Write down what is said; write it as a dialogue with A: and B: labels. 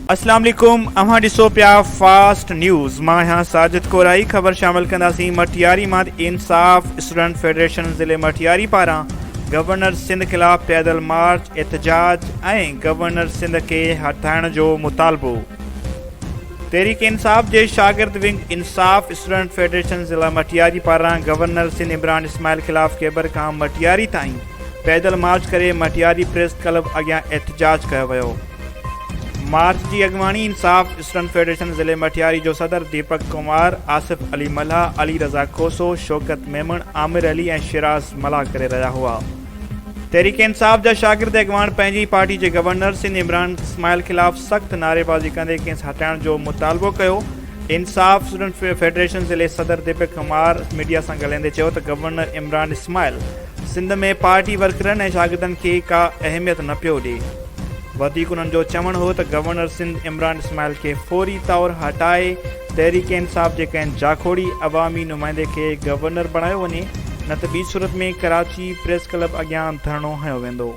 A: अस्सलाम वालेकुम। अवां ॾिसो पिया फास्ट न्यूज़। मां यहाँ साजिद कोराई। ख़बर शामिल कंदासीं। मटियारी मां इंसाफ़ स्टूडेंट फेडरेशन ज़िले मटियारी पारां गवर्नर सिंध ख़िलाफ़ पैदल मार्च, एहतजाज ऐं गवर्नर सिंध खे हटाइण जो मुतालबो। तहरीक इंसाफ़ जे शागिर्द विंग इंसाफ़ स्टूडेंट फेडरेशन ज़िला मटियारी पारां गवर्नर सिंध इमरान इस्माइल ख़िलाफ़ खैबर खां मटियारी ताईं पैदल मार्च करे मटियारी प्रेस क्लब अॻियां एहतजाज कयो वियो। मार्च की अगवानी इंसाफ़ स्टूडेंट फेडरेशन ज़िले मटियारी जो सदर दीपक कुमार, आसिफ अली मल्हा, अली रज़ा खोसो, शौकत मेमन, आमिर अली ऐं शिराज मला करे रहा हुआ। तहरीक इंसाफ़ जा शागिर्द अगवान पंहिंजी पार्टी के गवर्नर सिंध इमरान इस्माइल ख़िलाफ़ सख्त नारेबाज़ी कंदे खेसि हटाइण जो मुतालबो कयो। इंसाफ़ स्टूडेंट फेडरेशन ज़िले सदर दीपक कुमार मीडिया से ॻाल्हाईंदे चयो त गवर्नर इमरान इस्माइल सिंध में पार्टी वर्करनि ऐं शागिर्दनि खे का अहमियत न पियो ॾिए। वधीक उन्हनि जो चवण हो त गवर्नर सिंध इमरान इस्माइल खे फौरी तौर हटाए तहरीक इंसाफ़ जे कंहिं जाखोड़ी अवामी नुमाइंदे खे गवर्नर बणायो वञे, न त ॿी सूरत में कराची प्रेस क्लब अॻियां धरणो हयो वेंदो।